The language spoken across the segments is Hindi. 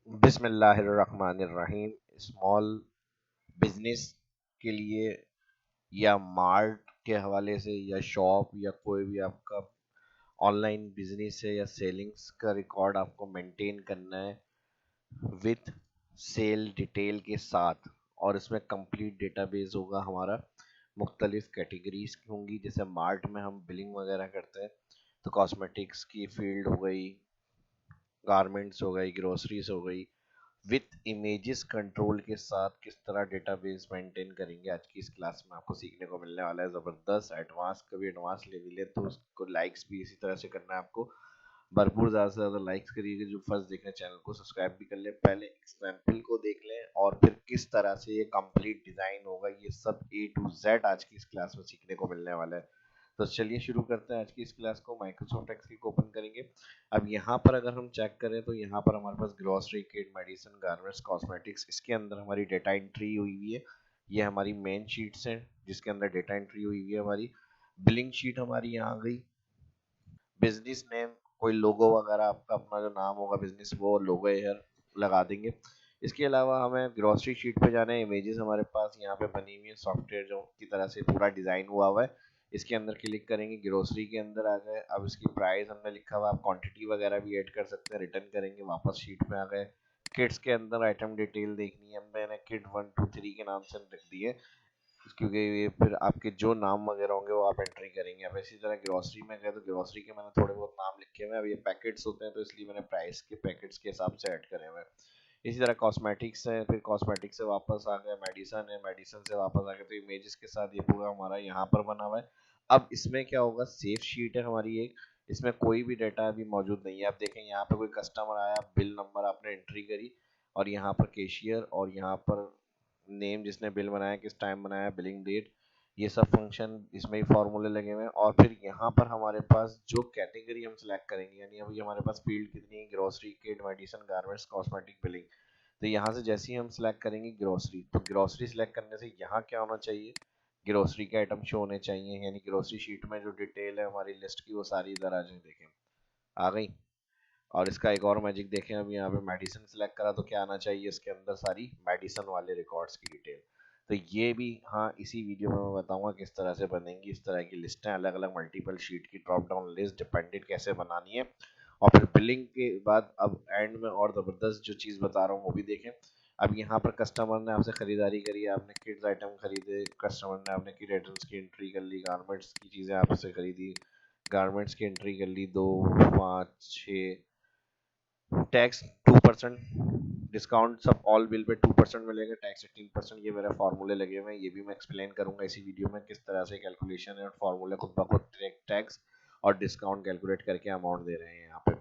बिस्मिल्लाहिर्रहमानिर्रहीम। स्मॉल बिजनेस के लिए या मार्ट के हवाले से या शॉप या कोई भी आपका ऑनलाइन बिजनेस है या सेलिंग्स का रिकॉर्ड आपको मेंटेन करना है विथ सेल डिटेल के साथ। और इसमें कंप्लीट डेटाबेस होगा हमारा। मुख्तलिफ कैटेगरीज होंगी, जैसे मार्ट में हम बिलिंग वगैरह करते हैं तो कॉस्मेटिक्स की फील्ड हो गई, गारमेंट्स हो गई, ग्रोसरीज हो गई। विथ इमेजेस कंट्रोल के साथ किस तरह डेटाबेस मेंटेन करेंगे, आज की इस क्लास में आपको सीखने को मिलने वाला है। ज़बरदस्त एडवांस, कभी एडवांस ले भी ले तो उसको लाइक्स भी इसी तरह से करना है आपको। भरपूर ज़्यादा से ज़्यादा लाइक्स करिएगा। जो फर्स्ट देख रहे हैं चैनल को सब्सक्राइब भी कर लें, पहले एग्जाम्पल को देख लें और फिर किस तरह से ये कंप्लीट डिज़ाइन होगा, ये सब A to Z आज की इस क्लास में सीखने को मिलने वाला है। तो चलिए शुरू करते हैं आज की इस क्लास को। माइक्रोसॉफ्ट एक्सेल को ओपन करेंगे। अब यहाँ पर अगर हम चेक करें तो यहाँ पर हमारे पास grocery, kit, medicine, garments, cosmetics, इसके अंदर हमारी डेटा एंट्री हुई हुई है। ये हमारी मेन शीट्स हैं जिसके अंदर डेटा एंट्री हुई हुई है हमारी। बिलिंग शीट हमारी यहाँ आ गई। बिजनेस नेम, कोई लोगो वगैरह आपका अपना जो नाम होगा बिजनेस, वो लोगो हेयर लगा देंगे। इसके अलावा हमें ग्रोसरी शीट पे जाना है। इमेजेस हमारे पास यहाँ पे बनी हुई है सॉफ्टवेयर जो की तरह से पूरा डिजाइन हुआ हुआ है। इसके अंदर क्लिक करेंगे, ग्रोसरी के अंदर आ गए। अब इसकी प्राइस हमने लिखा हुआ, आप क्वांटिटी वगैरह भी ऐड कर सकते हैं। रिटर्न करेंगे, वापस शीट में आ गए। किड्स के अंदर आइटम डिटेल देखनी है, मैंने किड 1 2 3 के नाम से रख दिए क्योंकि ये फिर आपके जो नाम वगैरह होंगे वो आप एंट्री करेंगे। अब इसी तरह ग्रोसरी में गए तो ग्रोसरी के मैंने थोड़े बहुत नाम लिखे हुए हैं। अब ये पैकेट्स होते हैं तो इसलिए मैंने प्राइस के पैकेट्स के हिसाब से ऐड करे हुए हैं। इसी तरह कॉस्मेटिक्स है, फिर कॉस्मेटिक्स से वापस आ गए। मेडिसन है, मेडिसन से वापस आ गए। तो इमेजेस के साथ ये पूरा हमारा यहाँ पर बना हुआ है। अब इसमें क्या होगा, सेफ शीट है हमारी एक, इसमें कोई भी डाटा अभी मौजूद नहीं है। आप देखें यहाँ पे कोई कस्टमर आया, बिल नंबर आपने एंट्री करी और यहाँ पर कैशियर और यहाँ पर नेम जिसने बिल बनाया, किस टाइम बनाया, बिलिंग डेट, ये सब फंक्शन इसमें ही फॉर्मूले लगे हुए हैं। और फिर यहाँ पर हमारे पास जो कैटेगरी हम सिलेक्ट करेंगे, यानी अभी हमारे पास फील्ड कितनी है, grocery, kid, medicine, garments, cosmetic, billing. तो यहाँ से जैसे ही हम सिलेक्ट करेंगे ग्रोसरी, तो ग्रोसरी सिलेक्ट करने से यहाँ क्या होना चाहिए, ग्रोसरी के आइटम शो होने चाहिए। यानी ग्रोसरी शीट में जो डिटेल है हमारी लिस्ट की वो सारी इधर आ जाए। देखें आ गई। और इसका एक और मैजिक देखें, अब यहाँ पे मेडिसिन सेलेक्ट करा तो क्या आना चाहिए, इसके अंदर सारी मेडिसिन वाले रिकॉर्ड्स की डिटेल। तो ये भी हाँ इसी वीडियो में मैं बताऊंगा किस तरह से बनेंगी इस तरह की लिस्टें, अलग अलग मल्टीपल शीट की ड्रॉप डाउन लिस्ट डिपेंडेंट कैसे बनानी है। और फिर बिलिंग के बाद अब एंड में और ज़बरदस्त जो चीज़ बता रहा हूँ वो भी देखें। अब यहाँ पर कस्टमर ने आपसे ख़रीदारी करी, आपने किड्स आइटम खरीदे, कस्टमर ने आपने किड आइटम्स की एंट्री कर ली, गारमेंट्स की चीज़ें आपसे खरीदी, गारमेंट्स की एंट्री कर ली, 2 5 6। टैक्स 2%, डिस्काउंट सब ऑल बिल पे 2% मिलेगा, टैक्स 18%। ये मेरे फार्मूले लगे हुए हैं, ये भी मैं एक्सप्लेन करूंगा इसी वीडियो में किस तरह से कैलकुलेशन है और फार्मूले खुद ब खुद टैक्स और डिस्काउंट कैलकुलेट करके अमाउंट दे रहे हैं यहाँ पे।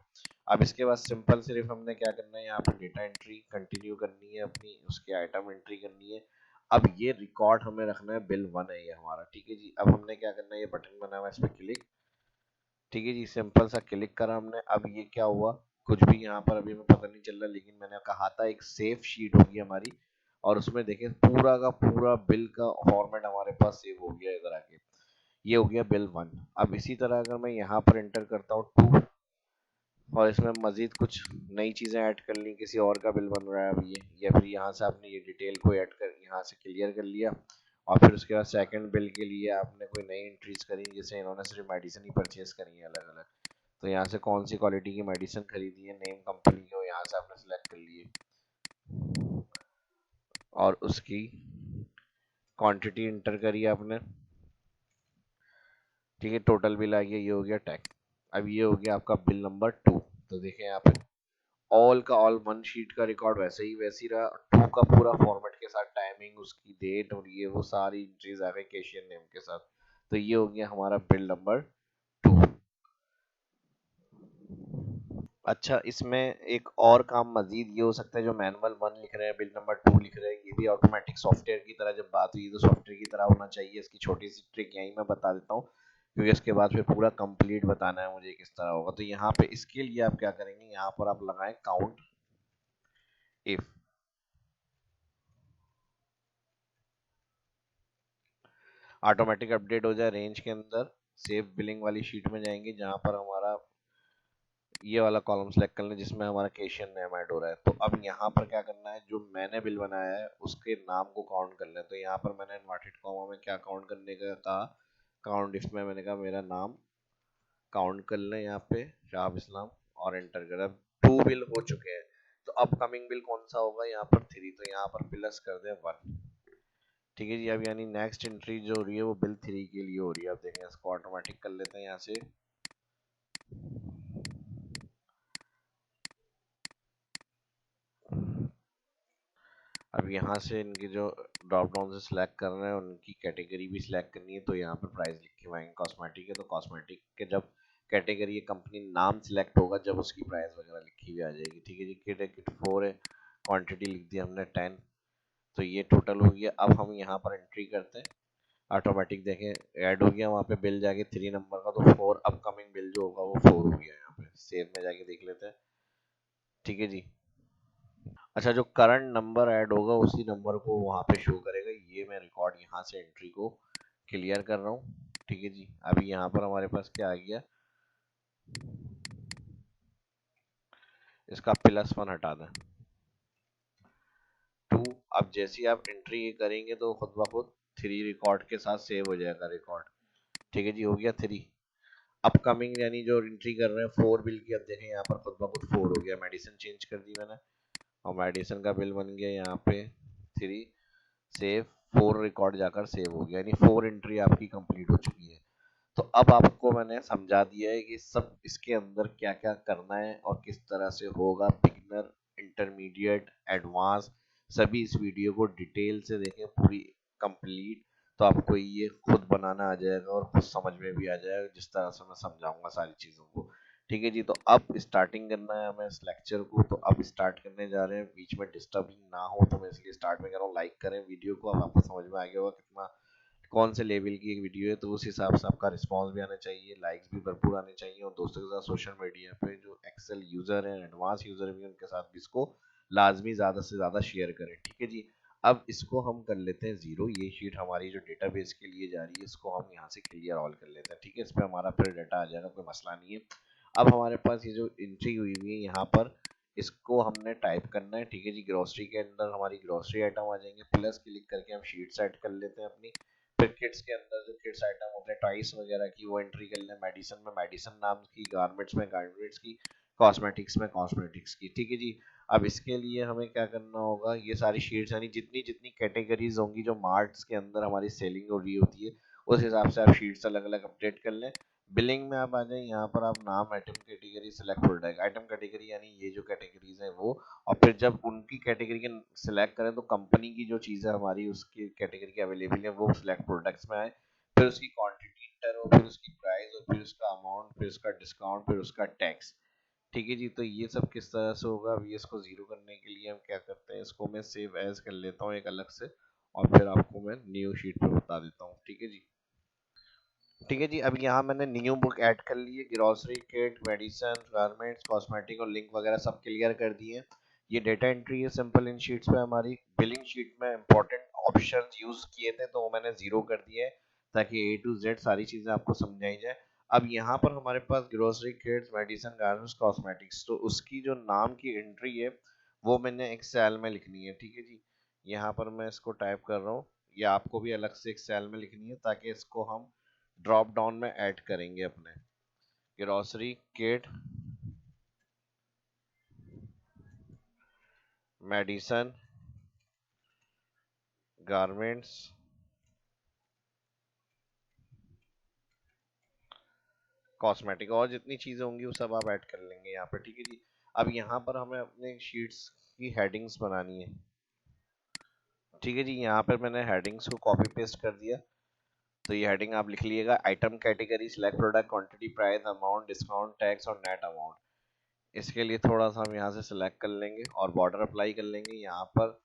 अब इसके बाद सिंपल सिर्फ हमने क्या करना है, यहाँ पे डेटा एंट्री कंटिन्यू करनी है अपनी, उसके आइटम एंट्री करनी है। अब ये रिकॉर्ड हमें रखना है, बिल 1 है ये हमारा, ठीक है जी। अब हमने क्या करना है, ये बटन बना हुआ है, इस पर क्लिक, ठीक है जी, सिंपल सा क्लिक करा हमने। अब ये क्या हुआ, कुछ भी यहाँ पर अभी हमें पता नहीं चल रहा, लेकिन मैंने कहा था एक सेफ शीट होगी हमारी और उसमें देखें पूरा का पूरा बिल का फॉर्मेट हमारे पास सेव हो गया इधर आके। ये हो गया बिल 1। अब इसी तरह अगर मैं यहाँ पर एंटर करता हूँ 2 और इसमें मजीद कुछ नई चीज़ें ऐड कर ली, किसी और का बिल बन रहा है अब ये, या फिर यहाँ से आपने ये डिटेल को ऐड कर यहाँ से क्लियर कर लिया। और फिर उसके बाद सेकंड बिल के लिए आपने कोई नई एंट्रीज करी, जैसे इन्होंने सिर्फ मेडिसिन ही परचेज करी है अलग अलग, तो यहाँ से कौन सी क्वालिटी की मेडिसिन खरीदी है, नेम कंपनी की, यहाँ से आपने सेलेक्ट कर लिए और उसकी क्वांटिटी इंटर करी आपने, ठीक है। टोटल बिल आ गया, ये हो गया टैक्स। अब ये हो गया आपका बिल नंबर 2। तो देखें यहाँ पे ऑल का ऑल वन शीट का रिकॉर्ड वैसे ही वैसी रहा, 2 का पूरा फॉर्मेट के साथ, टाइमिंग, उसकी डेट और ये वो सारी एंट्रीज आ गई कैशियर नेम के साथ। तो ये हो गया हमारा बिल नंबर 2। अच्छा, इसमें एक और काम मजीद ये हो सकता है, जो मैनुअल 1 लिख रहे हैं, बिल नंबर 2 लिख रहे हैं, ये भी ऑटोमेटिक सॉफ्टवेयर की तरह जब बात हुई तो सॉफ्टवेयर की तरह होना चाहिए। इसकी छोटी सी ट्रिक यहीं मैं बता देता हूँ क्योंकि इसके बाद फिर पूरा कंप्लीट बताना है मुझे किस तरह होगा। तो यहाँ पे इसके लिए आप क्या करेंगे, यहाँ पर आप लगाएं काउंट इफ, ऑटोमेटिक अपडेट हो जाए रेंज के अंदर। सेव बिलिंग वाली शीट में जाएंगे जहाँ पर हमारा ये वाला कॉलम सेलेक्ट कर लें जिसमें हमारा कैशियर नेम ऐड हो रहा है। तो अब यहाँ पर क्या करना है, जो मैंने बिल बनाया है उसके नाम को काउंट कर लें। तो यहाँ पर मैंने इन्वर्टेड कॉमा में क्या काउंट करने का कहा, काउंट इसमें मैंने कहा मेरा नाम काउंट कर लें यहाँ पे शाह इस्लाम, और एंटर कर। अब 2 बिल हो चुके हैं, तो अपकमिंग बिल कौन सा होगा, यहाँ पर 3, तो यहाँ पर प्लस कर दें 1। ठीक है जी। अब यानी नेक्स्ट एंट्री जो हो रही है वो बिल 3 के लिए हो रही है। अब देखें इसको ऑटोमेटिक कर लेते हैं यहाँ से। अब यहाँ से इनकी जो ड्रॉप डाउन से सिलेक्ट कर रहे हैं उनकी कैटेगरी भी सिलेक्ट करनी है। तो यहाँ पर प्राइस लिख के आएंगे कॉस्मेटिक है, तो कॉस्मेटिक के जब कैटेगरी कंपनी नाम सिलेक्ट होगा जब उसकी प्राइस वगैरह लिखी हुई आ जाएगी। ठीक है जी। किट है, किट 4 है, क्वांटिटी लिख दी हमने 10। तो ये टोटल हो गया। अब हम यहाँ पर एंट्री करते हैं, ऑटोमेटिक देखें ऐड हो गया वहाँ पे बिल जाके 3 नंबर का, तो 4 अपकमिंग बिल जो होगा वो 4 हो गया। यहाँ पे सेव में जाके देख लेते हैं। ठीक है जी। अच्छा, जो करंट नंबर ऐड होगा उसी नंबर को वहाँ पे शो करेगा। ये मैं रिकॉर्ड यहाँ से एंट्री को क्लियर कर रहा हूँ। ठीक है जी। अभी यहाँ पर हमारे पास क्या आ गया, इसका +1 हटा दें, 2। अब जैसे ही आप एंट्री करेंगे तो खुद ब खुद 3 रिकॉर्ड के साथ सेव हो जाएगा रिकॉर्ड। ठीक है जी, हो गया 3। अपकमिंग यानी जो एंट्री कर रहे हैं 4 बिल की, अब देखें यहाँ पर खुद ब खुद 4 हो गया। मेडिसिन चेंज कर दी मैंने और मेडिसिन का बिल बन गया यहाँ पे 3, सेव, 4 रिकॉर्ड जाकर सेव हो गया, यानी 4 एंट्री आपकी कंप्लीट हो चुकी है। तो अब आपको मैंने समझा दिया है कि सब इसके अंदर क्या क्या करना है और किस तरह से होगा। बिगिनर, इंटरमीडिएट, एडवांस, सभी इस वीडियो को डिटेल से देखें पूरी कंप्लीट, तो आपको ये खुद बनाना आ जाएगा और खुद समझ में भी आ जाएगा जिस तरह से मैं समझाऊंगा सारी चीज़ों को। ठीक है जी। तो अब स्टार्टिंग करना है हमें इस लेक्चर को, तो अब स्टार्ट करने जा रहे हैं। बीच में डिस्टर्बिंग ना हो तो मैं इसलिए स्टार्ट में कर रहा हूँ। लाइक करें वीडियो को, अब आपको समझ में आ गया होगा कितना कौन से लेवल की एक वीडियो है, तो उस हिसाब से आपका रिस्पांस भी आना चाहिए, लाइक्स भी भरपूर आने चाहिए। और दोस्तों के साथ सोशल मीडिया पे जो एक्सेल यूज़र हैं, एडवांस यूज़र भी, उनके साथ भी इसको लाजमी ज़्यादा से ज़्यादा शेयर करें। ठीक है जी। अब इसको हम कर लेते हैं 0। ये शीट हमारी जो डेटाबेस के लिए जा रही है इसको हम यहाँ से क्लियर ऑल कर लेते हैं। ठीक है, इस पर हमारा फिर डाटा आ जाएगा, कोई मसला नहीं है। अब हमारे पास ये जो एंट्री हुई हुई है यहाँ पर, इसको हमने टाइप करना है। ठीक है जी। ग्रोसरी के अंदर हमारी ग्रोसरी आइटम आ जाएंगे, प्लस क्लिक करके हम शीट सेट कर लेते हैं अपनी। फिर किड्स के अंदर जो किड्स आइटम होते हैं टॉयज वगैरह की, वो एंट्री कर लें। मेडिसिन में मेडिसिन नाम की, गारमेंट्स में गारमेंट्स की, कॉस्मेटिक्स में कॉस्मेटिक्स की। ठीक है जी। अब इसके लिए हमें क्या करना होगा, ये सारी शीट्स यानी जितनी जितनी कैटेगरीज होंगी जो मार्ट्स के अंदर हमारी सेलिंग हो रही होती है, उस हिसाब से आप शीट्स अलग अलग अपडेट कर लें। बिलिंग में आप आ जाए, यहाँ पर आप नाम आइटम कैटेगरी सेलेक्ट हो जाएगा। आइटम कैटेगरी यानी ये जो कैटेगरीज हैं वो, और फिर जब उनकी कैटेगरी के सिलेक्ट करें तो कंपनी की जो चीज़ है हमारी उसकी कैटेगरी के अवेलेबल है वो सिलेक्ट प्रोडक्ट्स में आए। फिर उसकी क्वांटिटी इंटर हो, फिर उसकी प्राइस, और फिर उसका अमाउंट, फिर उसका डिस्काउंट, फिर उसका टैक्स। ठीक है जी। तो ये सब किस तरह से होगा, अभी इसको जीरो करने के लिए हम क्या करते हैं, इसको मैं सेव एज कर लेता हूँ एक अलग से, और फिर आपको मैं न्यू शीट पे बता देता हूँ। ठीक है जी। ठीक है जी। अब यहाँ मैंने न्यू बुक ऐड कर ली है, grocery, kit, medicine, garments, cosmetic और लिंक वगैरह सब क्लियर कर दिए हैं। ये डेटा एंट्री है सिंपल इन शीट्स पे हमारी। बिलिंग शीट में इंपॉर्टेंट ऑप्शन यूज किए थे तो वो मैंने जीरो कर दिए है, ताकि ए टू जेड सारी चीजें आपको समझाई जाए। अब यहाँ पर हमारे पास grocery, kids, medicine, garments, cosmetics, तो उसकी जो नाम की एंट्री है वो मैंने एक सेल में लिखनी है। ठीक है जी। यहाँ पर मैं इसको टाइप कर रहा हूँ, ये आपको भी अलग से एक सेल में लिखनी है ताकि इसको हम ड्रॉप डाउन में ऐड करेंगे अपने। Grocery, kit, medicine, garments, cosmetic, और जितनी चीज़ें होंगी वो सब आप ऐड कर लेंगे यहाँ पर। ठीक है जी। अब यहाँ पर हमें अपने शीट्स की हेडिंग्स बनानी है। ठीक है जी। यहाँ पर मैंने हेडिंग्स को कॉपी पेस्ट कर दिया, तो ये हेडिंग आप लिख लीजिएगा। Item category, select product, quantity, price, amount, discount, tax और नेट अमाउंट। इसके लिए थोड़ा सा हम यहाँ से सिलेक्ट कर लेंगे और बॉर्डर अप्लाई कर लेंगे यहाँ पर।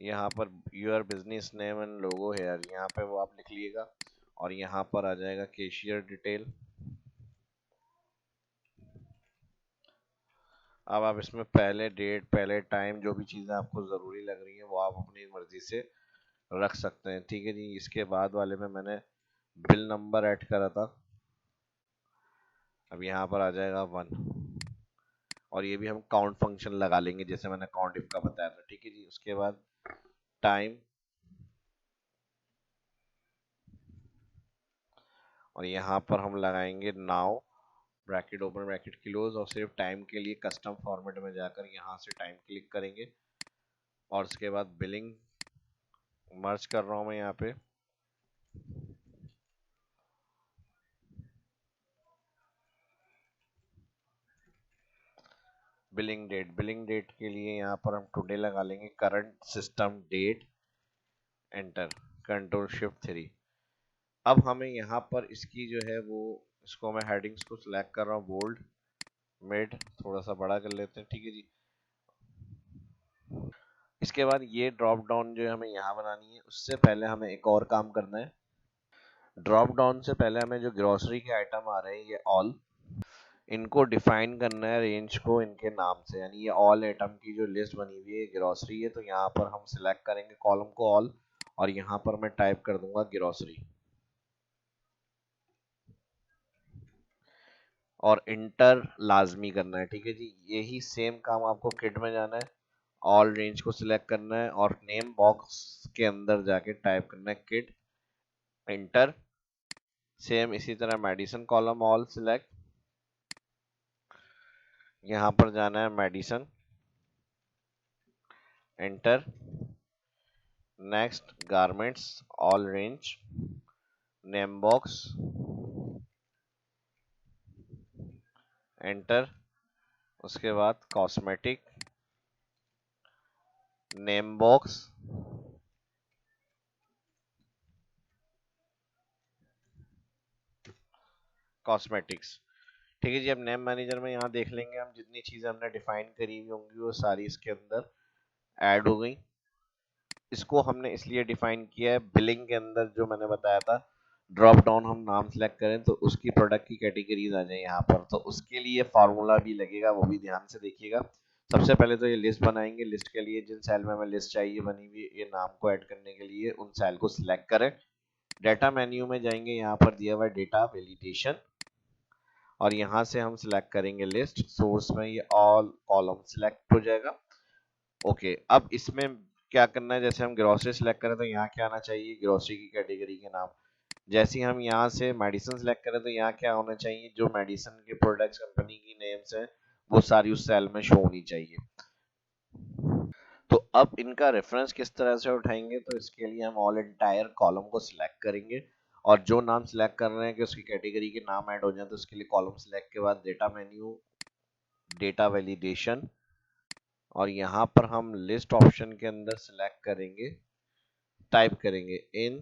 यहाँ पर your business name and logo here, यहाँ पे वो आप लिख लीजिएगा। और यहाँ पर आ जाएगा कैशियर डिटेल, अब आप इसमें पहले डेट, पहले टाइम, जो भी चीज़ें आपको ज़रूरी लग रही हैं वो आप अपनी मर्ज़ी से रख सकते हैं, ठीक है जी। इसके बाद वाले में मैंने बिल नंबर ऐड करा था, अब यहाँ पर आ जाएगा 1। और ये भी हम काउंट फंक्शन लगा लेंगे जैसे मैंने काउंट इफ का बताया था, ठीक है जी। उसके बाद टाइम, और यहाँ पर हम लगाएंगे now, bracket open bracket close, और सिर्फ टाइम के लिए कस्टम फॉर्मेट में जाकर यहाँ से टाइम क्लिक करेंगे। और उसके बाद बिलिंग मर्ज कर रहा हूँ मैं यहाँ पे, बिलिंग डेट के लिए यहाँ पर हम टुडे लगा लेंगे, current system date, enter, control shift 3। अब हमें यहाँ पर इसकी जो है वो, इसको मैं हेडिंग्स को सिलेक्ट कर रहा हूँ, बोल्ड, मिड, थोड़ा सा बड़ा कर लेते हैं, ठीक है जी। इसके बाद ये ड्रॉप डाउन जो है हमें यहाँ बनानी है, उससे पहले हमें एक और काम करना है। ड्रॉप डाउन से पहले हमें जो ग्रोसरी के आइटम आ रहे हैं ये ऑल, इनको डिफाइन करना है रेंज को इनके नाम से, यानी ये ऑल आइटम की जो लिस्ट बनी हुई है ग्रोसरी है, तो यहाँ पर हम सिलेक्ट करेंगे कॉलम को ऑल, और यहाँ पर मैं टाइप कर दूंगा ग्रोसरी, और इंटर लाजमी करना है, ठीक है जी। यही सेम काम आपको किट में जाना है, ऑल रेंज को सिलेक्ट करना है और नेम बॉक्स के अंदर जाके टाइप करना है किट, इंटर। सेम इसी तरह मेडिसिन कॉलम ऑल सिलेक्ट, यहाँ पर जाना है medicine, enter. Next garments all range, name box, enter. उसके बाद कॉस्मेटिक, नेम बॉक्स, कॉस्मेटिक्स, ठीक है जी। अब नेम मैनेजर में यहाँ देख लेंगे हम जितनी चीजें हमने डिफाइन करी हुई होंगी वो सारी इसके अंदर ऐड हो गई। इसको हमने इसलिए डिफाइन किया है, बिलिंग के अंदर जो मैंने बताया था ड्रॉप डाउन हम नाम सेलेक्ट करें तो उसकी प्रोडक्ट की कैटेगरीज आ जाए यहाँ पर, तो उसके लिए फार्मूला भी लगेगा, वो भी ध्यान से देखिएगा। सबसे पहले तो ये लिस्ट बनाएंगे, लिस्ट के लिए जिन सेल में हमें लिस्ट चाहिए बनी हुई ये नाम को ऐड करने के लिए उन सेल को सिलेक्ट करें। डेटा मेन्यू में जाएंगे, यहाँ पर दिया हुआ है डेटा वैलिडेशन, और यहाँ से हम सिलेक्ट करेंगे लिस्ट, सोर्स में ये ऑल कॉलम सिलेक्ट हो जाएगा। ओके, अब इसमें क्या करना है, जैसे हम ग्रोसरी सिलेक्ट करें तो यहाँ क्या आना चाहिए, ग्रोसरी की कैटेगरी के नाम। जैसे ही हम यहाँ से मेडिसिन सिलेक्ट करें तो यहाँ क्या होना चाहिए, जो मेडिसिन के प्रोडक्ट्स कंपनी की नेम्स हैं वो सारी उस सेल में शो होनी चाहिए। तो अब इनका रेफरेंस किस तरह से उठाएंगे, तो इसके लिए हम ऑल एंटायर कॉलम को सिलेक्ट करेंगे, और जो नाम सिलेक्ट कर रहे हैं कि उसकी कैटेगरी के नाम ऐड हो जाए तो उसके लिए कॉलम सिलेक्ट के बाद डेटा मेन्यू, डेटा वैलिडेशन, और यहाँ पर हम लिस्ट ऑप्शन के अंदर सिलेक्ट करेंगे, टाइप करेंगे इन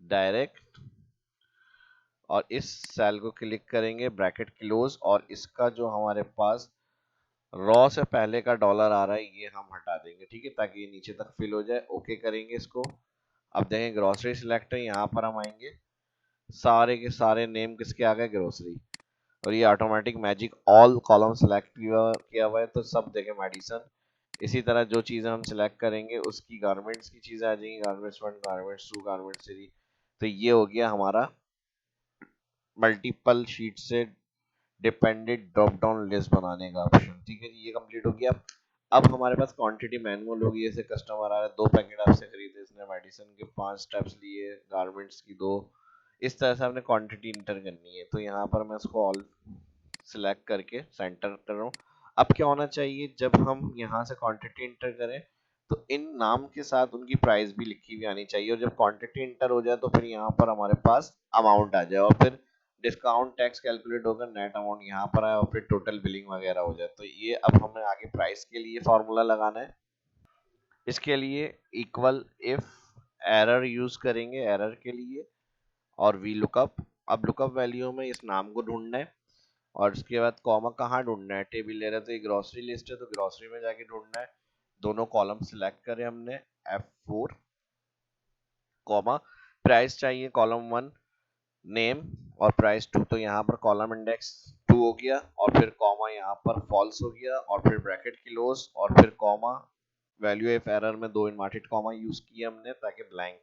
डायरेक्ट, और इस सेल को क्लिक करेंगे, ब्रैकेट क्लोज, और इसका जो हमारे पास रॉ से पहले का डॉलर आ रहा है ये हम हटा देंगे, ठीक है, ताकि ये नीचे तक फिल हो जाए। ओके करेंगे इसको। अब देखें ग्रोसरी सिलेक्ट है, यहाँ पर हम आएंगे, सारे के सारे नेम किसके आ गए, ग्रोसरी, और ये automatic magic all column select किया हुआ है तो सब देखें मेडिसन। इसी तरह जो चीज़ें हम सिलेक्ट करेंगे उसकी गारमेंट्स की चीज़ें आ जाएंगी, गारमेंट्स 1, गारमेंट्स 2, गारमेंट्स 3। तो ये हो गया हमारा मल्टीपल शीट से डिपेंडेंट ड्रॉप डाउन लिस्ट बनाने का ऑप्शन, ठीक है जी, ये कंप्लीट हो गया। अब हमारे पास क्वांटिटी मैनुअल होगी, जैसे कस्टमर आ रहा है 2 पैकेट आपसे खरीदे, इसने मेडिसिन के 5 स्टेप्स लिए, गारमेंट्स की 2, इस तरह से हमने क्वांटिटी इंटर करनी है। तो यहाँ पर मैं इसको ऑल सिलेक्ट करके सेंटर कर रहा हूँ। अब क्या होना चाहिए, जब हम यहाँ से क्वांटिटी इंटर करें तो इन नाम के साथ उनकी प्राइस भी लिखी हुई आनी चाहिए, और जब क्वांटिटी इंटर हो जाए तो फिर यहाँ पर हमारे पास अमाउंट आ जाए, और फिर डिस्काउंट टैक्स कैलकुलेट होकर नेट अमाउंट यहाँ पर आए, और फिर टोटल बिलिंग वगैरह हो जाए। तो ये अब हमें आगे प्राइस के लिए फॉर्मूला लगाना है। इसके लिए इक्वल इफ एरर यूज करेंगे एरर के लिए, और वी लुकअप। अब लुकअप वैल्यू में इस नाम को ढूंढना है, और उसके बाद कॉमा कहाँ ढूंढना है, टेबल ले रहे हैं तो ये ग्रोसरी लिस्ट है तो ग्रोसरी में जाके ढूंढना है। दोनों कॉलम सिलेक्ट करे हमने, F4, कॉमा, प्राइस चाहिए कॉलम 1, नेम और प्राइस 2, तो यहाँ पर कॉलम इंडेक्स 2 हो गया, और फिर कॉमा यहाँ पर फॉल्स हो गया, और फिर ब्रैकेट क्लोज, और फिर कॉमा वैल्यू इफ एरर में 2 इनवर्टेड कॉमा यूज किया हमने ताकि ब्लैंक।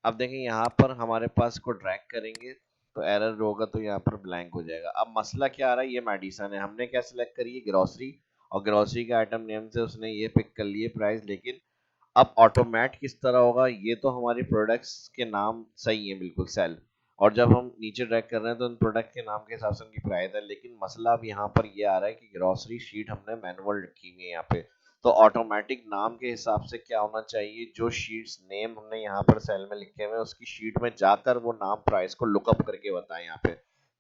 अब देखें यहाँ पर हमारे पास को ड्रैग करेंगे तो एरर होगा, तो यहाँ पर ब्लैंक हो जाएगा। अब मसला क्या आ रहा है, ये मेडिसन है, हमने क्या सिलेक्ट करी है, ग्रोसरी, और ग्रोसरी के आइटम नेम से उसने ये पिक कर लिए प्राइस, लेकिन अब ऑटोमेट किस तरह होगा, ये तो हमारी प्रोडक्ट्स के नाम सही है बिल्कुल सेल, और जब हम नीचे ड्रैग कर रहे हैं तो उन प्रोडक्ट के नाम के हिसाब से उनकी प्राइस है, लेकिन मसला अब यहाँ पर ये आ रहा है कि ग्रोसरी शीट हमने मैनुअल रखी हुई है यहाँ पे, तो ऑटोमेटिक नाम के हिसाब से क्या होना चाहिए, जो शीट्स नेम हमने यहाँ पर सेल में लिखे हुए हैं उसकी शीट में जाकर वो नाम प्राइस को लुकअप करके बताएं यहाँ पे,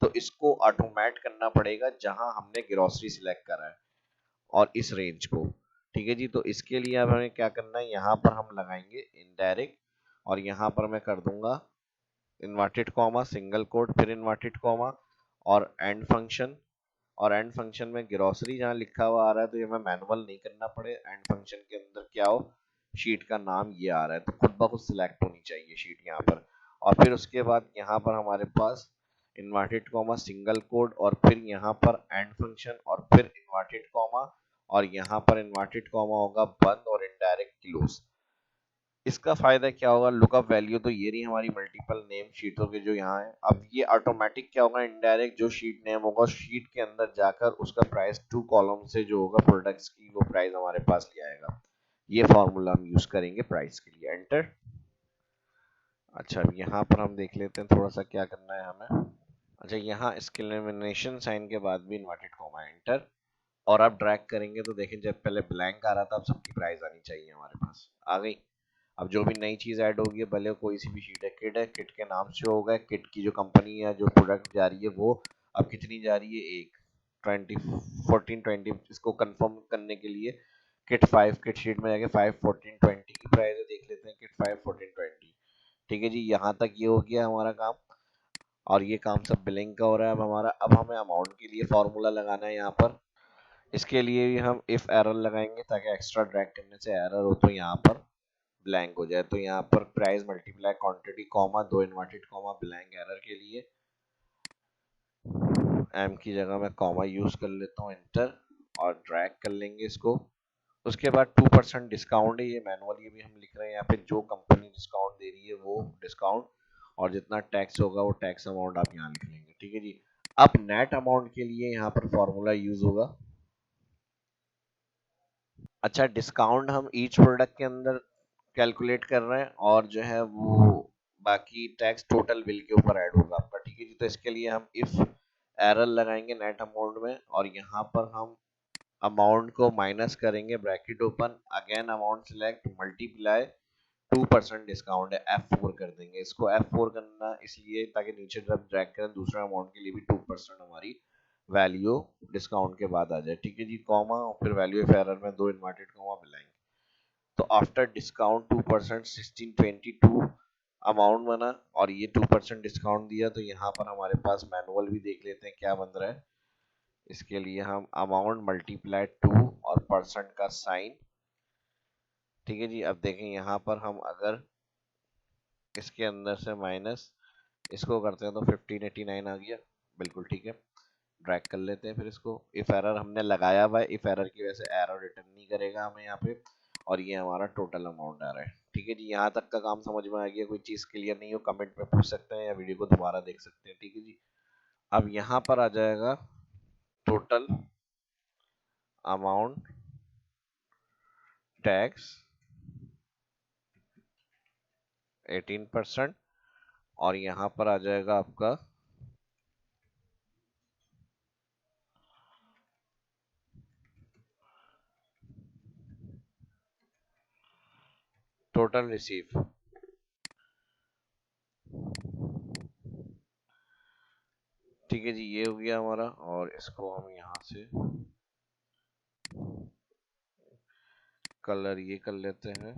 तो इसको ऑटोमेट करना पड़ेगा जहां हमने ग्रोसरी सिलेक्ट करा है और इस रेंज को। ठीक है जी, तो इसके लिए अब हमें क्या करना है, यहाँ पर हम लगाएंगे इनडायरेक्ट, और यहाँ पर मैं कर दूंगा इन्वर्टेड कॉमा सिंगल कोट फिर इन्वर्टेड कॉमा और एंड फंक्शन, और एंड फंक्शन में ग्रोसरी जहाँ लिखा हुआ आ रहा है तो ये मैं मैनुअल नहीं करना पड़े, एंड फंक्शन के अंदर क्या हो, शीट का नाम ये आ रहा है, तो खुद ब खुद सिलेक्ट होनी चाहिए शीट यहाँ पर, और फिर उसके बाद यहाँ पर हमारे पास इन्वर्टेड कॉमा सिंगल कोड, और फिर यहाँ पर एंड फंक्शन, और फिर इन्वर्टेड कॉमा, और यहाँ पर इन्वर्टेड कॉमा होगा बंद और इनडायरेक्ट क्लोज। इसका फायदा क्या होगा, लुकअप वैल्यू तो ये रही हमारी मल्टीपल नेम शीटों के जो यहाँ है, अब ये ऑटोमेटिक क्या होगा, इनडायरेक्ट जो शीट नेम होगा शीट के अंदर जाकर उसका प्राइस 2 कॉलम से जो होगा प्रोडक्ट्स की वो प्राइस हमारे पास ले आएगा। ये फॉर्मूला हम यूज करेंगे प्राइस के लिए, एंटर। अच्छा, अब यहाँ पर हम देख लेते हैं थोड़ा सा क्या करना है हमें। अच्छा, यहाँ एक्सक्लेमेशन साइन के बाद भी इन्वर्टेड कॉमा, एंटर, और आप ड्रैग करेंगे तो देखें जब पहले ब्लैंक आ रहा था अब सबकी प्राइस आनी चाहिए हमारे पास, आ गई। अब जो भी नई चीज़ ऐड होगी, भले कोई सी भी शीट है, किट के नाम से होगा, किट की जो कंपनी है जो प्रोडक्ट जा रही है वो अब कितनी जा रही है, एक 20 14 20, इसको कंफर्म करने के लिए किट 5, किट शीट में जाके 5 14 20 की प्राइस है, देख लेते हैं किट 5 14 20। ठीक है जी, यहाँ तक ये हो गया हमारा काम, और ये काम सब बिलिंग का हो रहा है अब हमारा। अब हमें अमाउंट के लिए फॉर्मूला लगाना है यहाँ पर, इसके लिए भी हम इफ एरर लगाएंगे ताकि एक्स्ट्रा ड्रैग करने से एरर हो तो यहाँ पर ब्लैंक हो जाए, तो यहाँ पर price multiply quantity comma 2 inverted comma blank error के लिए एम की जगह मैं कॉमा यूज कर लेता हूँ, एंटर, और ड्रैग कर लेंगे इसको। उसके बाद 2% डिस्काउंट है, ये मैनुअल ये भी हम लिख रहे हैं यहाँ पे, जो कंपनी डिस्काउंट दे रही है वो डिस्काउंट, और जितना टैक्स होगा वो टैक्स अमाउंट आप यहाँ लिख लेंगे। ठीक है जी, अब नेट अमाउंट के लिए यहाँ पर फॉर्मूला यूज होगा। अच्छा, डिस्काउंट हम ईच प्रोडक्ट के अंदर कैलकुलेट कर रहे हैं, और जो है वो बाकी टैक्स टोटल बिल के ऊपर ऐड होगा आपका। ठीक है जी, तो इसके लिए हम इफ एरर लगाएंगे नेट अमाउंट में, और यहाँ पर हम अमाउंट को माइनस करेंगे, bracket open, again amount select, multiply 2% discount है, F4 कर देंगे इसको। F4 करना इसलिए ताकि नीचे जब ड्रैग करें दूसरे अमाउंट के लिए भी 2% हमारी वैल्यू डिस्काउंट के बाद आ जाए। ठीक है जी, कॉमा और फिर वैल्यू ऑफ एरर में 2 इन्वर्टेड कॉमा मिलाएंगे, तो आफ्टर डिस्काउंट 2% 1622 अमाउंट बना, और ये 2% डिस्काउंट दिया, तो यहाँ पर हमारे पास मैनुअल भी देख लेते हैं क्या बन रहा है। इसके लिए हम अमाउंट मल्टीप्लाई 2 और परसेंट का साइन। ठीक है जी, अब देखें यहाँ पर हम अगर इसके अंदर से माइनस इसको करते हैं तो 1589 आ गया, बिल्कुल ठीक है। ड्रैग कर लेते हैं फिर इसको, इफ एरर हमने लगाया हुआ है, इफ एरर की वजह से एरर रिटर्न नहीं करेगा हमें यहाँ पे, और ये हमारा टोटल अमाउंट आ रहा है। ठीक है जी, यहाँ तक का काम समझ में आ गया, कोई चीज़ क्लियर नहीं हो कमेंट में पूछ सकते हैं या वीडियो को दोबारा देख सकते हैं। ठीक है जी, अब यहाँ पर आ जाएगा टोटल अमाउंट टैक्स 18%, और यहाँ पर आ जाएगा आपका टोटल रिसीव। ठीक है जी, ये हो गया हमारा, और इसको हम यहाँ से कलर ये कर लेते हैं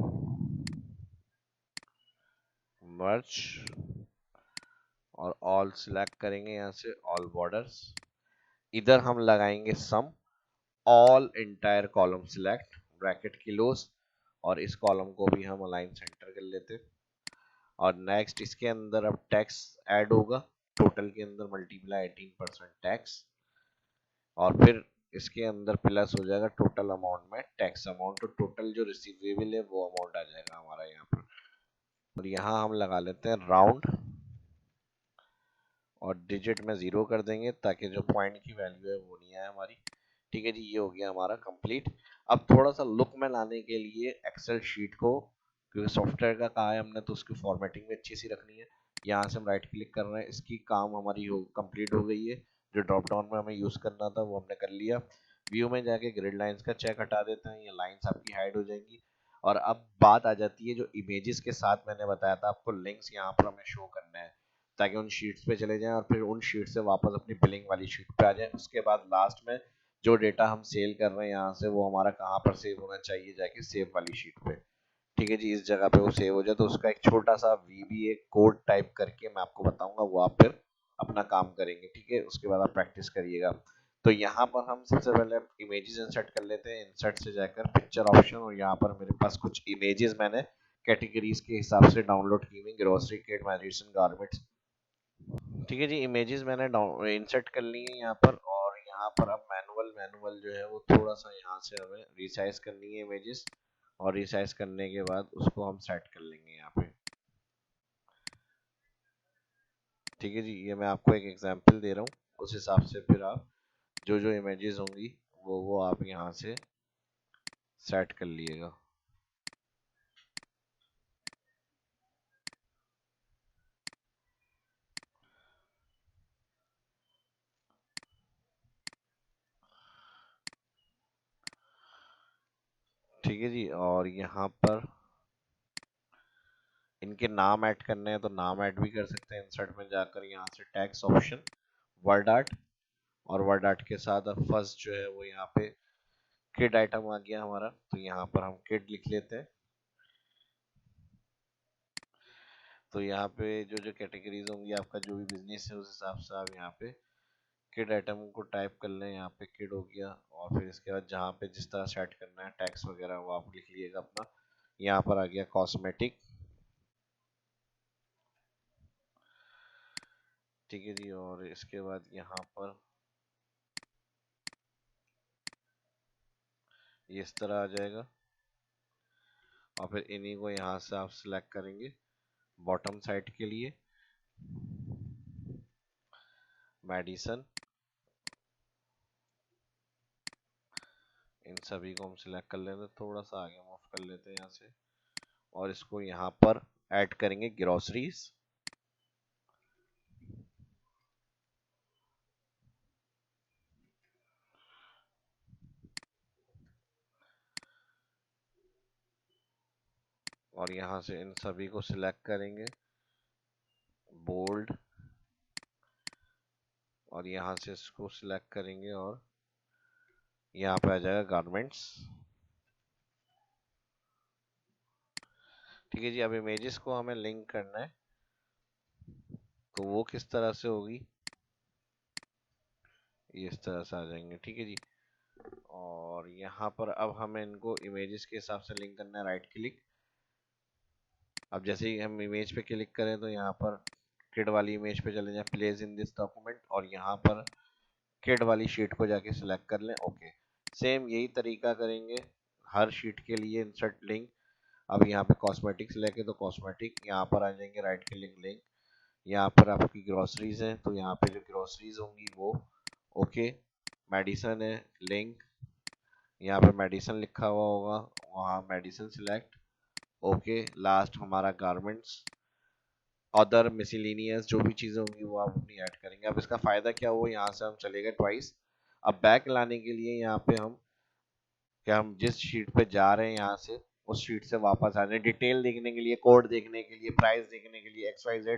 मर्ज, और ऑल सिलेक्ट करेंगे यहाँ से, ऑल बॉर्डर्स, इधर हम लगाएंगे sum, all entire column select, bracket close, और इस कॉलम को भी हम अलाइन सेंटर कर लेते, और नेक्स्ट इसके अंदर अब टैक्स ऐड होगा, टोटल के अंदर मल्टीप्लाई 18% टैक्स, और फिर इसके अंदर प्लस हो जाएगा टोटल अमाउंट में टैक्स अमाउंट, तो टोटल जो रिसीवेबल है वो अमाउंट आ जाएगा हमारा यहाँ पर। और यहाँ हम लगा लेते हैं राउंड, और डिजिट में 0 कर देंगे ताकि जो पॉइंट की वैल्यू है वो नहीं आए हमारी। ठीक है जी, ये हो गया हमारा कंप्लीट। अब थोड़ा सा लुक में लाने के लिए एक्सेल शीट को, क्योंकि सॉफ्टवेयर का कहा है हमने तो उसकी फॉर्मेटिंग भी अच्छी सी रखनी है। यहाँ से हम राइट क्लिक कर रहे हैं, इसकी काम हमारी हो कंप्लीट हो गई है। जो ड्रॉप डाउन में हमें यूज़ करना था वो हमने कर लिया। व्यू में जाके ग्रिड लाइंस का चेक हटा देते हैं, ये लाइंस आपकी हाइड हो जाएंगी। और अब बात आ जाती है जो इमेजेस के साथ मैंने बताया था आपको, लिंक्स यहाँ पर हमें शो करना है ताकि उन शीट्स पे चले जाएं और फिर उन शीट से वापस अपनी बिलिंग वाली शीट पे आ जाएं। उसके बाद लास्ट में जो डेटा हम सेल कर रहे हैं यहाँ से वो हमारा कहाँ पर सेव होना चाहिए, जाके सेव वाली शीट पे। ठीक है जी, इस जगह पे वो सेव हो जाए तो उसका एक छोटा सा VBA कोड टाइप करके मैं आपको बताऊंगा, वो आप फिर अपना काम करेंगे। ठीक है, उसके बाद आप प्रैक्टिस करिएगा। तो यहाँ पर हम सबसे पहले इमेजेस इंसर्ट कर लेते हैं, इंसर्ट से जाकर पिक्चर ऑप्शन, और यहाँ पर मेरे पास कुछ इमेजेस मैंने कैटेगरीज के हिसाब से डाउनलोड की हुई, ग्रोसरी, किड, मैजिशियन, गारमेंट्स। ठीक है जी, इमेजेस मैंने इंसर्ट कर ली है यहाँ पर। और यहाँ पर अब मैनुअल मैनुअल जो है वो थोड़ा सा यहाँ से हमें रिसाइज करनी है इमेजेस, और रिसाइज करने के बाद उसको हम सेट कर लेंगे यहाँ पे। ठीक है जी, ये मैं आपको एक एग्जांपल दे रहा हूँ, उस हिसाब से फिर आप जो जो इमेजेस होंगी वो आप यहाँ से सेट कर लिएगा। ठीक है जी, और यहाँ पर इनके नाम ऐड करने हैं तो नाम ऐड भी कर सकते हैं, इंसर्ट में जाकर यहाँ से टैक्स ऑप्शन, वर्ड आर्ट, और वर्ड आर्ट के साथ अब फर्स्ट जो है वो यहाँ पे किड आइटम आ गया हमारा, तो यहाँ पर हम किड लिख लेते हैं। तो यहाँ पे जो जो कैटेगरीज होंगी, आपका जो भी बिजनेस है उस हिसाब से आप यहाँ पे किड आइटम को टाइप कर लें। यहाँ पे किड हो गया, और फिर इसके बाद जहाँ पे जिस तरह सेट करना है टैक्स वगैरह वो आप लिख लीजिएगा अपना। यहाँ पर आ गया कॉस्मेटिक। ठीक है जी, और इसके बाद यहाँ पर ये इस तरह आ जाएगा, और फिर इन्हीं को यहाँ से आप सिलेक्ट करेंगे बॉटम साइड के लिए, मेडिसन, इन सभी को हम सिलेक्ट कर लेते हैं, थोड़ा सा आगे मूव कर लेते हैं यहाँ से, और इसको यहाँ पर ऐड करेंगे ग्रोसरीज। और यहाँ से इन सभी को सिलेक्ट करेंगे बोल्ड, और यहाँ से इसको सिलेक्ट करेंगे और यहाँ पे आ जाएगा गारमेंट्स। ठीक है जी, अब इमेजेस को हमें लिंक करना है, तो वो किस तरह से होगी, ये इस तरह से आ जाएंगे। ठीक है जी, और यहाँ पर अब हमें इनको इमेजेस के हिसाब से लिंक करना है, राइट क्लिक। अब जैसे ही हम इमेज पे क्लिक करें तो यहाँ पर किड वाली इमेज पे चले जाएं, प्लेस इन दिस डॉक्यूमेंट, और यहाँ पर किड वाली शीट को जाके सिलेक्ट कर लें। ओके, सेम यही तरीका करेंगे हर शीट के लिए, इंसर्ट लिंक। अब यहाँ पे कॉस्मेटिक्स लेके तो कॉस्मेटिक, यहाँ पर आ जाएंगे, राइट क्लिक लिंक, यहाँ पर आपकी ग्रोसरीज हैं तो यहाँ पे जो ग्रोसरीज होंगी वो, ओके। मेडिसन है, लिंक, यहाँ पे मेडिसन लिखा हुआ होगा, वहाँ मेडिसन सिलेक्ट, ओके। लास्ट हमारा गारमेंट्स, अदर मिसलिनियस जो भी चीज़ें होंगी वो आप अपनी ऐड करेंगे। अब इसका फ़ायदा क्या हुआ, यहाँ से हम चले गए ट्वाइस। अब बैक लाने के लिए यहाँ पे हम, क्या हम जिस शीट पे जा रहे हैं यहाँ से उस शीट से वापस आ जाए, डिटेल देखने के लिए, कोड देखने के लिए, प्राइस देखने के लिए, XYZ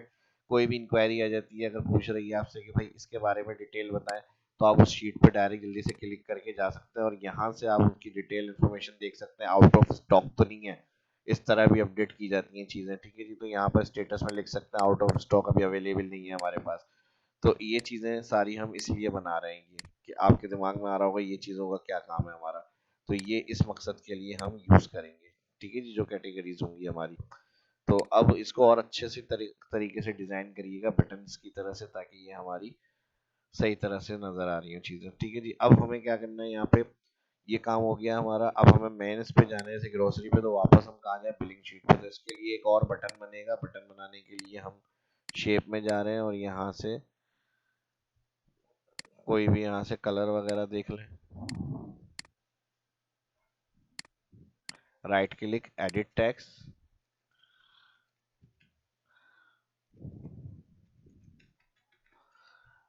कोई भी इंक्वायरी आ जाती है, अगर पूछ रही है आपसे कि भाई इसके बारे में डिटेल बताएं, तो आप उस शीट पे डायरेक्ट जल्दी से क्लिक करके जा सकते हैं और यहाँ से आप उनकी डिटेल इन्फॉर्मेशन देख सकते हैं। आउट ऑफ स्टॉक तो नहीं है, इस तरह भी अपडेट की जाती हैं चीज़ें। ठीक है जी, तो यहाँ पर स्टेटस में लिख सकते हैं आउट ऑफ स्टॉक, अभी अवेलेबल नहीं है हमारे पास। तो ये चीज़ें सारी हम इसलिए बना रहे हैं कि आपके दिमाग में आ रहा होगा ये चीज़ों का क्या काम है हमारा, तो ये इस मकसद के लिए हम यूज़ करेंगे। ठीक है जी, जो कैटेगरीज होंगी हमारी। तो अब इसको और अच्छे से तरीके से डिजाइन करिएगा बटन्स की तरह से, ताकि ये हमारी सही तरह से नजर आ रही हो चीजें। ठीक है जी, अब हमें क्या करना है, यहाँ पे ये काम हो गया हमारा। अब हमें मेन्स पे जाने हैं, जैसे ग्रोसरी पे, तो वापस हम कहाँ जाए, बिलिंग शीट पे। तो इसके लिए एक और बटन बनेगा। बटन बनाने के लिए हम शेप में जा रहे हैं और यहाँ से कोई भी यहाँ से कलर वगैरह देख लें, right click, edit text,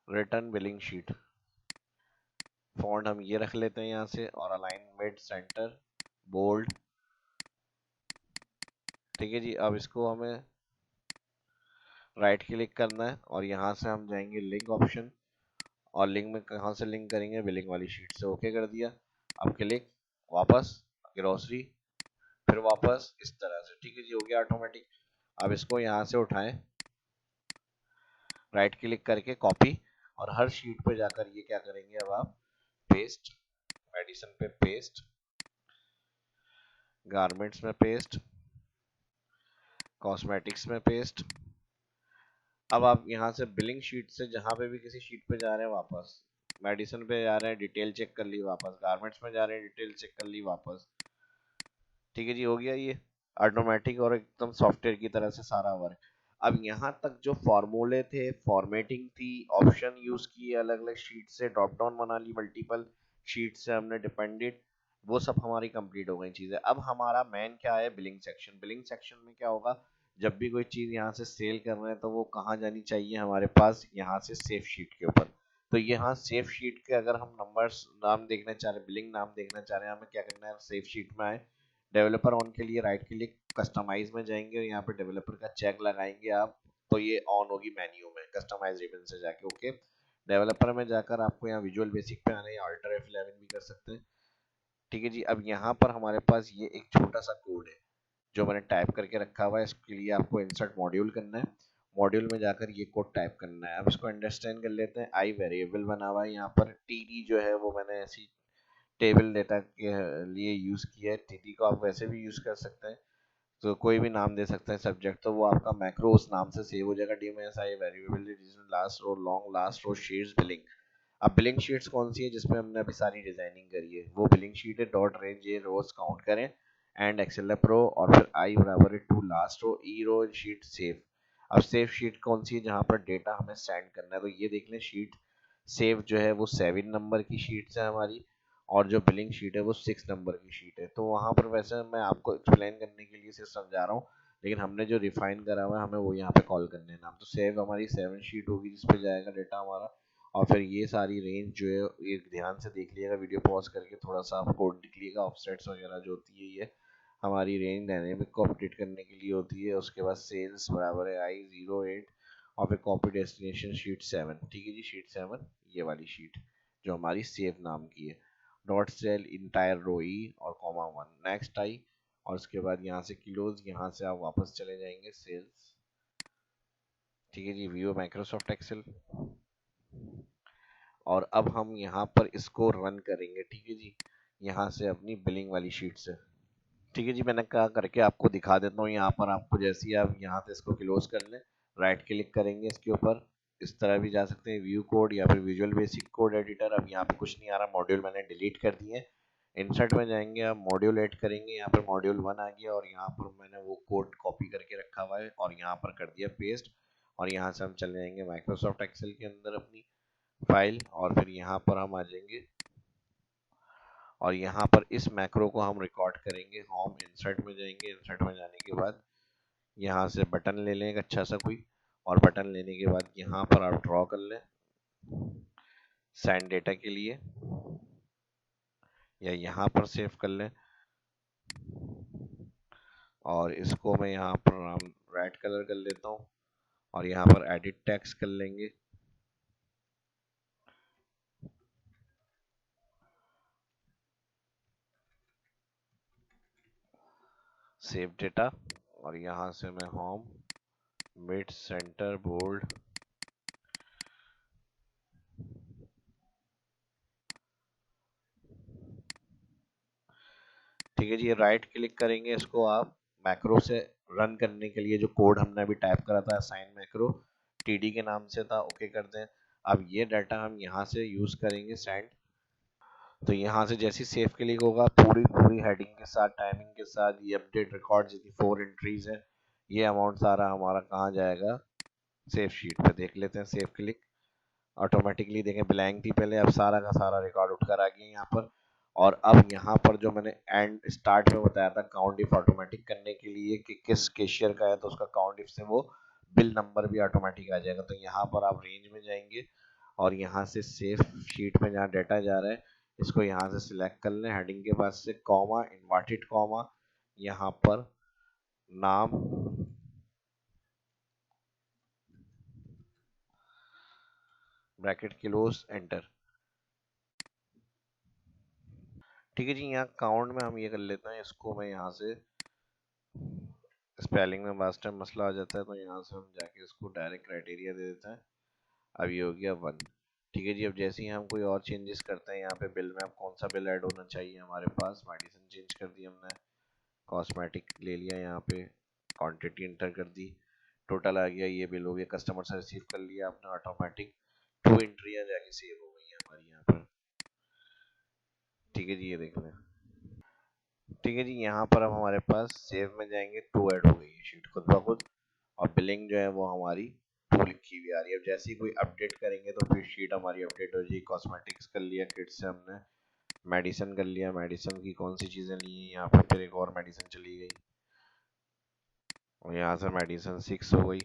return billing sheet. Font हम ये रख लेते हैं यहाँ से, और अलाइन मिड सेंटर बोल्ड। ठीक है जी, अब इसको हमें राइट क्लिक करना है और यहाँ से हम जाएंगे लिंक ऑप्शन, और लिंक में कहाँ से लिंक करेंगे, बिलिंग वाली शीट से। ओके कर दिया। अब क्लिक, वापस ग्रोसरी, फिर वापस इस तरह से। ठीक है जी, हो गया ऑटोमेटिक। अब इसको यहाँ से उठाएं, राइट क्लिक करके कॉपी, और हर शीट पे जाकर ये क्या करेंगे, अब आप पेस्ट, एडिशन पे पेस्ट, गारमेंट्स में पेस्ट, कॉस्मेटिक्स में पेस्ट। अब आप यहाँ से बिलिंग शीट से जहाँ पे भी किसी शीट पे जा रहे हैं वापस, मेडिसिन पे जा रहे हैं, डिटेल चेक कर ली वापस, गारमेंट्स में जा रहे हैं, डिटेल चेक कर ली वापस। ठीक है जी, हो गया ये ऑटोमेटिक और एकदम सॉफ्टवेयर की तरह से सारा वर्क। अब यहाँ तक जो फॉर्मूले थे, फॉर्मेटिंग थी, ऑप्शन यूज किए अलग अलग शीट से, ड्रॉप डाउन बना ली मल्टीपल शीट से हमने डिपेंडेंट, वो सब हमारी कंप्लीट हो गई चीजें। अब हमारा मेन क्या है, बिलिंग सेक्शन। बिलिंग सेक्शन में क्या होगा, जब भी कोई चीज यहाँ से सेल कर रहे हैं तो वो कहाँ जानी चाहिए हमारे पास, यहाँ से सेफ शीट के ऊपर। तो यहाँ सेफ शीट के अगर हम नंबर्स नाम देखना चाह रहे हैं, बिलिंग नाम देखना चाह रहे हैं, हमें क्या करना है, सेफ शीट में आए, डेवलपर ऑन के लिए राइट क्लिक, कस्टमाइज में जाएंगे और यहाँ पे डेवलपर का चेक लगाएंगे आप, तो ये ऑन होगी मेन्यू में, कस्टमाइज रिबन से जाके। ओके, डेवलपर में जाकर आपको यहाँ विजुअल बेसिक पे आना है, या अल्टर F11 भी कर सकते हैं। ठीक है जी, अब यहाँ पर हमारे पास ये एक छोटा सा कोड है जो मैंने टाइप करके रखा हुआ है। इसके लिए आपको इंसर्ट मॉड्यूल करना है, मॉड्यूल में जाकर ये कोड टाइप करना है। अब इसको अंडरस्टैंड कर लेते हैं। आई वेरिएबल बना हुआ है यहाँ पर, टीडी जो है वो मैंने ऐसी टेबल डेटा के लिए यूज किया है। टीडी को आप वैसे भी यूज कर सकते हैं, तो कोई भी नाम दे सकते हैं सब्जेक्ट, तो वो आपका मैक्रो उस नाम से सेव हो जाएगा। डी में ऐसा ये वेरिएबल जिसमें last row long, last row sheets billing. अब बिलिंग शीट्स कौन सी है जिसमें हमने अभी सारी डिजाइनिंग करी है, वो बिलिंग शीट है। डॉट रेंज ये रोज काउंट करें, एंड एक्सेलप रो, और फिर आई बराबर है to last row, e row sheet save. अब सेव शीट कौन सी है, जहाँ पर डेटा हमें सेंड करना है, तो ये देख लें, शीट सेव जो है वो 7 नंबर की शीट है हमारी, और जो बिलिंग शीट है वो 6 नंबर की शीट है। तो वहाँ पर वैसे मैं आपको एक्सप्लेन करने के लिए सिर्फ समझा रहा हूँ, लेकिन हमने जो रिफाइन करा हुआ है हमें वो यहाँ पे कॉल करने हैं नाम। तो सेव हमारी 7 शीट होगी जिसपे जाएगा डेटा हमारा। और फिर ये सारी रेंज जो है, ये ध्यान से देख लिएगा, वीडियो पॉज करके थोड़ा सा आप कोड लिख लिएगा, ऑफसेट्स वगैरह जो होती है ये हमारी रेंज डायनेमिक को अपडेट करने के लिए होती है। उसके बाद सेल्स बराबर है I08, और फिर कॉपी डेस्टिनेशन शीट 7। ठीक है जी, शीट 7 ये वाली शीट जो हमारी सेव नाम की है। डॉट सेल इंटायर रो ई और कॉमा 1, नेक्स्ट आई, और उसके बाद यहाँ से क्लोज, यहाँ से आप वापस चले जाएंगे सेल्स। ठीक है जी, व्यू माइक्रोसॉफ्ट एक्सेल, और अब हम यहाँ पर इसको रन करेंगे। ठीक है जी, यहाँ से अपनी बिलिंग वाली शीट से। ठीक है जी, मैंने कहा करके आपको दिखा देता हूँ। यहाँ पर आपको जैसे ही आप यहाँ से इसको क्लोज कर लें, राइट क्लिक करेंगे इसके ऊपर, इस तरह भी जा सकते हैं, व्यू कोड या फिर विजुअल बेसिक कोड एडिटर। अब यहाँ पे कुछ नहीं आ रहा, मॉड्यूल मैंने डिलीट कर दिए। इंसर्ट में जाएंगे, आप मॉड्यूल ऐड करेंगे, यहाँ पर मॉड्यूल 1 आ गया, और यहाँ पर मैंने वो कोड कॉपी करके रखा हुआ है और यहाँ पर कर दिया पेस्ट। और यहाँ से हम चले जाएंगे माइक्रोसॉफ्ट एक्सेल के अंदर अपनी फाइल, और फिर यहाँ पर हम आ जाएंगे, और यहाँ पर इस मैक्रो को हम रिकॉर्ड करेंगे। होम इंसर्ट में जाएंगे, इंसर्ट में जाने के बाद यहाँ से बटन ले लें एक अच्छा सा कोई, और बटन लेने के बाद यहाँ पर आप ड्रॉ कर लें सेंड डेटा के लिए, या यहाँ पर सेव कर लें, और इसको मैं यहाँ पर रेड कलर कर लेता हूँ, और यहाँ पर एडिट टेक्स्ट कर लेंगे। सेव डेटा, और यहाँ से मैं होम मिड सेंटर बोल्ड, ठीक है जी, राइट क्लिक करेंगे, इसको आप मैक्रो से रन करने के लिए जो कोड हमने अभी टाइप करा था असाइन मैक्रो टीडी के नाम से था, ओके कर दें। अब ये डाटा हम यहाँ से यूज करेंगे सेंड। तो यहाँ से जैसे सेव क्लिक होगा पूरी पूरी हेडिंग के साथ टाइमिंग के साथ ये अपडेट रिकॉर्ड जितनी 4 एंट्रीज है ये अमाउंट सारा हमारा कहाँ जाएगा, सेव शीट पे। देख लेते हैं सेव क्लिक, ऑटोमेटिकली देखें ब्लैंक थी पहले, अब सारा का सारा रिकॉर्ड उठकर आ गया यहाँ पर। और अब यहाँ पर जो मैंने एंड स्टार्ट में बताया था काउंट इफ ऑटोमेटिक करने के लिए कि किस केशियर का है तो उसका काउंट इफ से वो बिल नंबर भी ऑटोमेटिक आ जाएगा। तो यहाँ पर आप रेंज में जाएंगे और यहाँ से सेव शीट में जहाँ डाटा जा रहा है इसको यहाँ से सिलेक्ट कर लें, हेडिंग के पास से कॉमा इन्वर्टेड कॉमा, यहाँ पर नाम, ब्रैकेट क्लोज, एंटर। ठीक है जी, यहाँ काउंट में हम ये कर लेते हैं, इसको मैं यहाँ से स्पेलिंग में लास्ट टाइम मसला आ जाता है तो यहाँ से हम जाके इसको डायरेक्ट क्राइटेरिया दे देते हैं। अब ये हो गया 1। ठीक है जी, अब जैसे ही हम कोई और चेंजेस करते हैं यहाँ पे बिल में, अब कौन सा बिल ऐड होना चाहिए हमारे पास, मेडिसिन चेंज कर दी हमने, कॉस्मेटिक ले लिया, यहाँ पे क्वांटिटी इंटर कर दी, टोटल आ गया, ये बिल हो गया, कस्टमर से रिसीव कर लिया आपने ऑटोमेटिक, 2 एंट्रियाँ जाके सेव हो गई हैं हमारी यहाँ पर। ठीक है जी, ये देख लें। ठीक है जी, यहाँ पर अब हमारे पास सेव में जाएंगे 2 ऐड हो गई है शीट खुद ब खुद, और बिलिंग जो है वो हमारी 2 लिखी हुई आ रही है। अब जैसे ही कोई अपडेट करेंगे तो फिर शीट हमारी अपडेट हो जाएगी। कॉस्मेटिक्स कर लिया, किड्स से हमने मेडिसिन कर लिया, मेडिसिन की कौन सी चीज़ें ली हैं यहाँ पे, फिर एक और मेडिसिन चली गई और यहाँ से मेडिसिन 6 हो गई।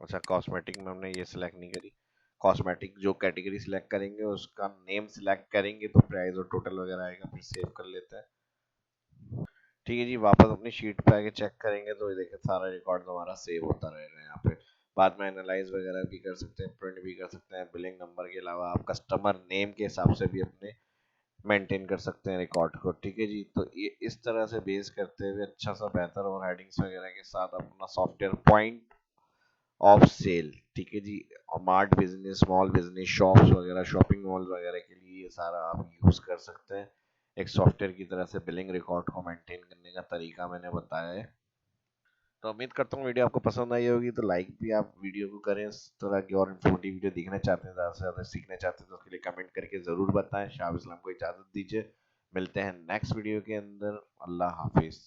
अच्छा, कॉस्मेटिक में हमने ये सिलेक्ट नहीं करी, कॉस्मेटिक जो कैटेगरी सिलेक्ट करेंगे उसका नेम सिलेक्ट करेंगे तो प्राइस और टोटल वगैरह आएगा, फिर सेव कर लेते हैं। ठीक है जी, वापस अपनी शीट पे आके चेक करेंगे तो ये देखिए सारा रिकॉर्ड हमारा सेव होता रहेगा यहाँ पे। बाद में एनालाइज वगैरह भी कर सकते हैं, प्रिंट भी कर सकते हैं। बिलिंग नंबर के अलावा आप कस्टमर नेम के हिसाब से भी अपने मेंटेन कर सकते हैं रिकॉर्ड को। ठीक है जी, तो ये इस तरह से बेस करते हुए अच्छा सा बेहतर और हेडिंग्स वगैरह के साथ अपना सॉफ्टवेयर पॉइंट ऑफ सेल, ठीक है जी, mart business, small business, shops वगैरह, शॉपिंग मॉल वगैरह के लिए ये सारा आप यूज़ कर सकते हैं। एक सॉफ्टवेयर की तरह से बिलिंग रिकॉर्ड को मेंटेन करने का तरीका मैंने बताया है। तो उम्मीद करता हूँ वीडियो आपको पसंद आई होगी, तो लाइक भी आप वीडियो को करें। इस तरह की और इन्फॉर्मेटिव वीडियो देखना चाहते हैं, ज़्यादा से ज़्यादा सीखना चाहते हैं तो उसके लिए कमेंट करके ज़रूर बताएं। शाह इस्लाम को इजाज़त दीजिए, मिलते हैं नेक्स्ट वीडियो के अंदर। अल्लाह हाफिज़।